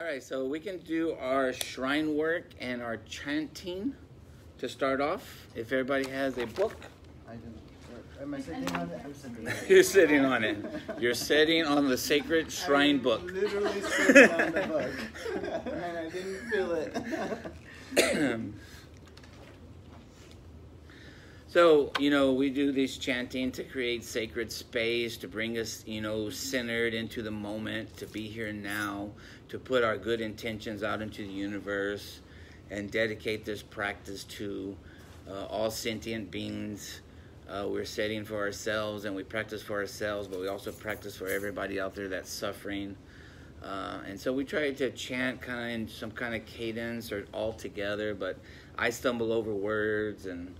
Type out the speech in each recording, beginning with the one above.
All right, so we can do our shrine work and our chanting to start off. If everybody has a book. I do. Am I sitting on it? I'm sitting on it. You're sitting on it. You're sitting on the sacred shrine book. I'm literally sitting on the book. And I didn't feel it. So, we do this chanting to create sacred space, to bring us, centered into the moment, to be here now, to put our good intentions out into the universe, and dedicate this practice to all sentient beings. We're setting for ourselves, and we practice for ourselves, but we also practice for everybody out there that's suffering. And so we try to chant kind of in some kind of cadence or all together, but I stumble over words, and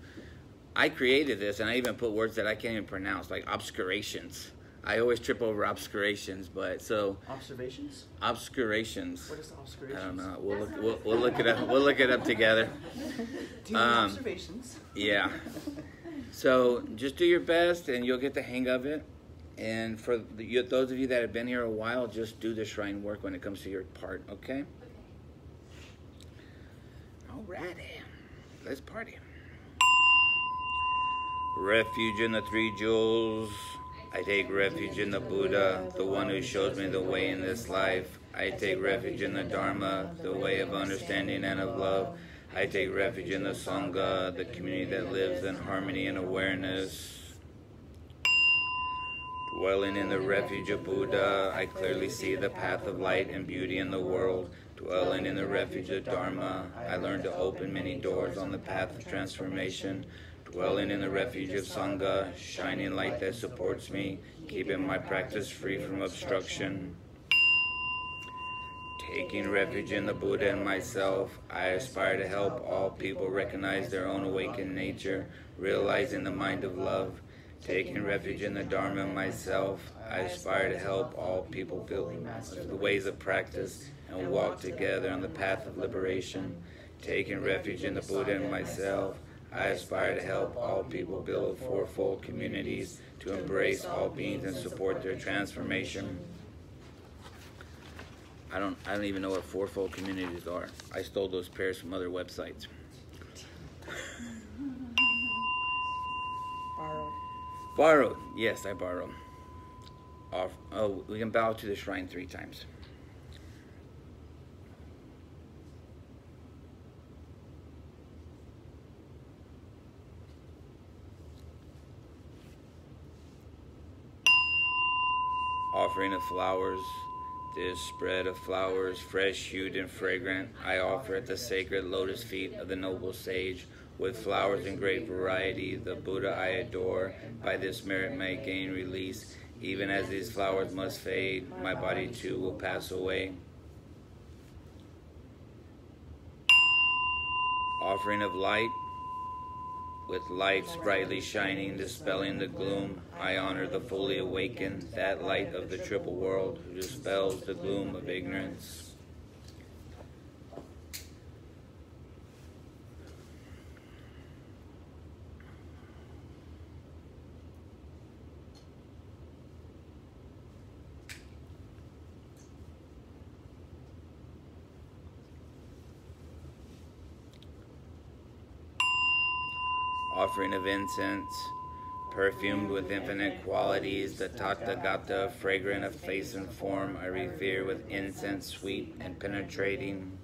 I created this, and I even put words that I can't even pronounce, like obscurations. I always trip over obscurations, but so Observations? obscurations. What is obscurations? I don't know. We'll look it up. We'll look it up together. Do you have observations? Yeah. So just do your best, and you'll get the hang of it. And for those of you that have been here a while, just do the shrine work when it comes to your part, okay? Alrighty. Let's party. Refuge in the three jewels. I take refuge in the Buddha, the one who shows me the way in this life. I take refuge in the Dharma, the way of understanding and of love. I take refuge in the Sangha, the community that lives in harmony and awareness. Dwelling in the refuge of Buddha, I clearly see the path of light and beauty in the world. Dwelling in the refuge of Dharma, I learn to open many doors on the path of transformation. Dwelling in the refuge of Sangha, shining light that supports me, keeping my practice free from obstruction. Taking refuge in the Buddha and myself, I aspire to help all people recognize their own awakened nature, realizing the mind of love. Taking refuge in the Dharma and myself, I aspire to help all people build the ways of practice and walk together on the path of liberation. Taking refuge in the Buddha and myself, I aspire to help all people build fourfold communities to embrace all beings and support their transformation. I don't even know what fourfold communities are. I stole those pairs from other websites. Borrowed. Yes, I borrowed. We can bow to the shrine 3 times. Offering of flowers. This spread of flowers, fresh hued and fragrant, I offer at the sacred lotus feet of the noble sage. With flowers in great variety, the Buddha I adore. By this merit may gain release. Even as these flowers must fade, my body too will pass away. Offering of light. With lights brightly shining, dispelling the gloom, I honor the fully awakened, that light of the triple world, who dispels the gloom of ignorance. Offering of incense, perfumed with infinite qualities, the Tathagata, fragrant of face and form, I revere with incense sweet and penetrating.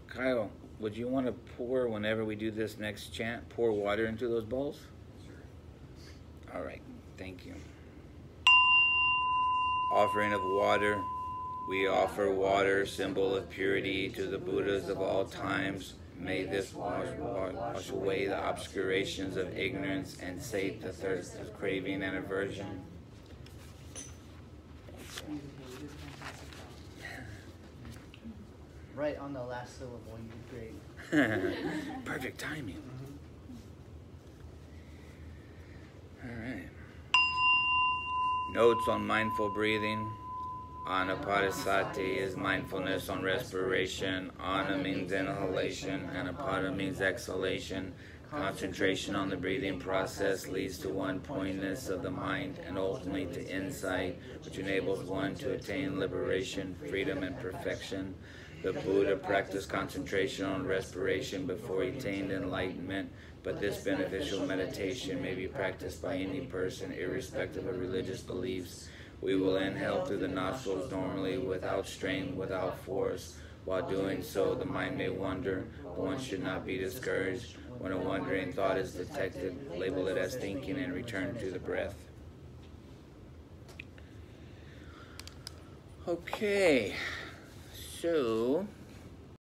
Kyle, would you want to pour, whenever we do this next chant, pour water into those bowls? All right, thank you. Offering of water. We offer water, symbol of purity, to the Buddhas of all times. May this wash away the obscurations of ignorance and sate the thirst of craving and aversion. Right on the last syllable, you did great. Perfect timing. All right. Notes on mindful breathing. Anapadasati is mindfulness on respiration. Ana means inhalation, Anapada means exhalation. Concentration on the breathing process leads to one-pointedness of the mind and ultimately to insight, which enables one to attain liberation, freedom, and perfection. The Buddha practiced concentration on respiration before he attained enlightenment, but this beneficial meditation may be practiced by any person, irrespective of religious beliefs. We will inhale through the nostrils normally, without strain, without force. While doing so, the mind may wander, but one should not be discouraged. When a wandering thought is detected, label it as thinking and return to the breath. Okay, so